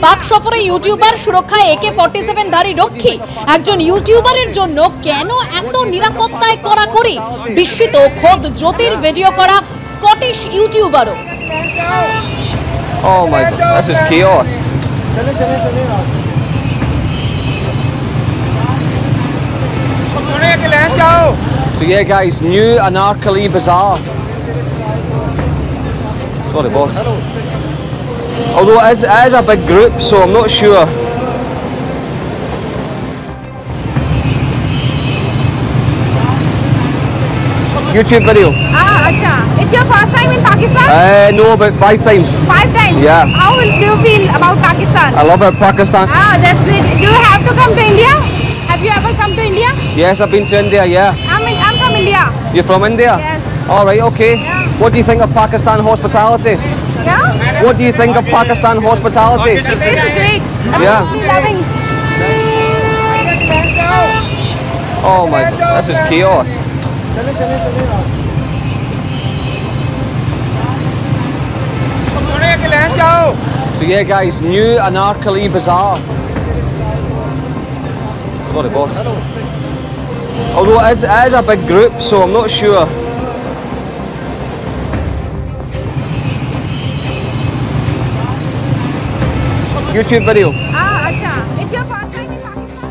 পাক সফরে ইউটিউবার সুরক্ষায় AK-47 ধারী রক্ষী। একজন ইউটিউবারের জন্য কেন এত নিরাপত্তায় কড়াকড়ি? বিস্মিত খোদ জ্যোতির ভিডিও করা Scottish ইউটিউবারও। Oh my god, this is chaos. So yeah guys, new Anarkali Bazaar. Sorry boss. Although it is a big group, so I'm not sure. YouTube video. Acha. It's your first time in Pakistan? No, about 5 times. 5 times? Yeah. How will you feel about Pakistan? I love it, Pakistan. That's great. Do you have to come to India? Have you ever come to India? Yes, I've been to India, yeah. I'm from India. You're from India? Yes. Alright, okay. Yeah. What do you think of Pakistan hospitality? Yeah? What do you think of Pakistan hospitality? It's great. Yeah. I'm loving. Oh my god, this is chaos. So yeah guys, new Anarkali Bazaar. Sorry boss. Although it is a big group, so I'm not sure. YouTube video. Acha. It's your first time in Pakistan?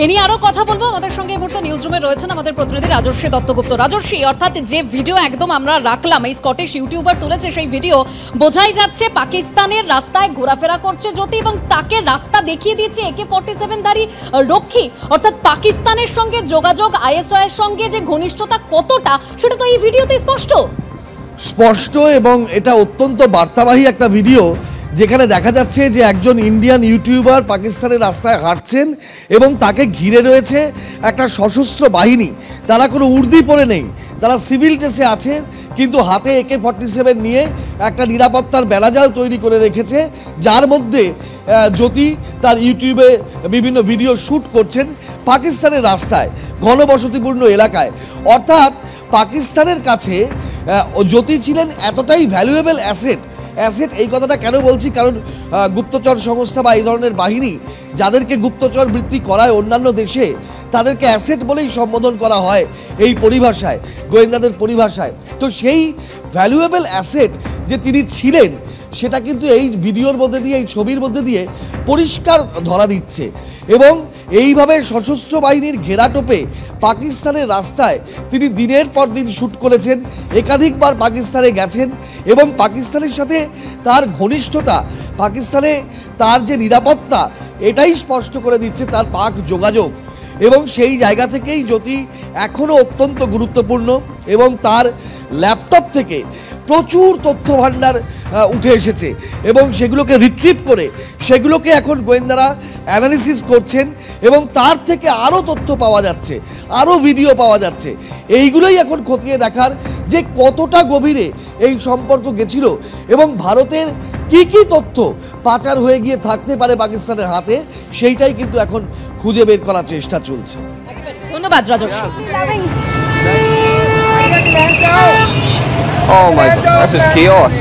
এ নিয়ে আরো কথা বলবো। আমাদের সঙ্গে এই মুহূর্তে news রুমে রয়েছেন আমাদের প্রতিনিধি রাজর্ষী দত্তগুপ্ত। রাজর্ষী, অর্থাৎ যে ভিডিও একদম আমরা রাখলাম, এই স্কটিশ ইউটিউবার তুলেছে সেই ভিডিও, বোঝাই যাচ্ছে পাকিস্তানের রাস্তায় ঘোরাফেরা করছে জ্যোতি এবং তাকে রাস্তা দেখিয়ে দিয়েছে AK-47 ধারী রক্ষী। অর্থাৎ পাকিস্তানের সঙ্গে যোগাযোগ, ISI এর সঙ্গে যে ঘনিষ্ঠতা কতটা, সেটা তো এই ভিডিওতে স্পষ্ট এবং এটা অত্যন্ত বার্তাবাহী একটা ভিডিও, যেখানে দেখা যাচ্ছে যে একজন ইন্ডিয়ান ইউটিউবার পাকিস্তানের রাস্তায় হাঁটছেন এবং তাকে ঘিরে রয়েছে একটা সশস্ত্র বাহিনী। তারা কোনো উর্দি পরে নেই, তারা সিভিল ড্রেসে আছে, কিন্তু হাতে AK-47 নিয়ে একটা নিরাপত্তার বেড়াজাল তৈরি করে রেখেছে, যার মধ্যে জ্যোতি তার ইউটিউবে বিভিন্ন ভিডিও শ্যুট করছেন পাকিস্তানের রাস্তায়, ঘনবসতিপূর্ণ এলাকায়। অর্থাৎ পাকিস্তানের কাছে জ্যোতি ছিলেন এতটাই ভ্যালুয়েবল অ্যাসেট। এই কথাটা কেন বলছি, কারণ গুপ্তচর সংস্থা বা এই ধরনের বাহিনী যাদেরকে গুপ্তচর বৃত্তি করায় অন্যান্য দেশে, তাদেরকে অ্যাসেট বলেই সম্বোধন করা হয় এই পরিভাষায়, গোয়েন্দাদের পরিভাষায়। তো সেই ভ্যালুয়েবল অ্যাসেট যে তিনি ছিলেন, সেটা কিন্তু এই ভিডিওর মধ্যে দিয়ে, এই ছবির মধ্যে দিয়ে পরিষ্কার ধরা দিচ্ছে। এবং এইভাবে সশস্ত্র বাহিনীর ঘেরাটোপে পাকিস্তানের রাস্তায় তিনি দিনের পর দিন শ্যুট করেছেন, একাধিকবার পাকিস্তানে গেছেন এবং পাকিস্তানের সাথে তার ঘনিষ্ঠতা, পাকিস্তানে তার যে নিরাপত্তা, এটাই স্পষ্ট করে দিচ্ছে তার পাক যোগাযোগ। এবং সেই জায়গা থেকেই জ্যোতি এখনও অত্যন্ত গুরুত্বপূর্ণ এবং তার ল্যাপটপ থেকে প্রচুর তথ্য ভাণ্ডার উঠে এসেছে এবং সেগুলোকে রিট্রিভ করে সেগুলোকে এখন গোয়েন্দারা অ্যানালিসিস করছেন এবং তার থেকে আরও তথ্য পাওয়া যাচ্ছে, আরও ভিডিও পাওয়া যাচ্ছে। এইগুলোই এখন খতিয়ে দেখার যে কতটা গভীরে এই সম্পর্ক গেছিল এবং ভারতের কি কি তথ্য পাচার হয়ে গিয়ে থাকতে পারে পাকিস্তানের হাতে, সেইটাই কিন্তু এখন খুঁজে বের করার চেষ্টা চলছে। ধন্যবাদ Rajarshi. Oh my god, this is chaos.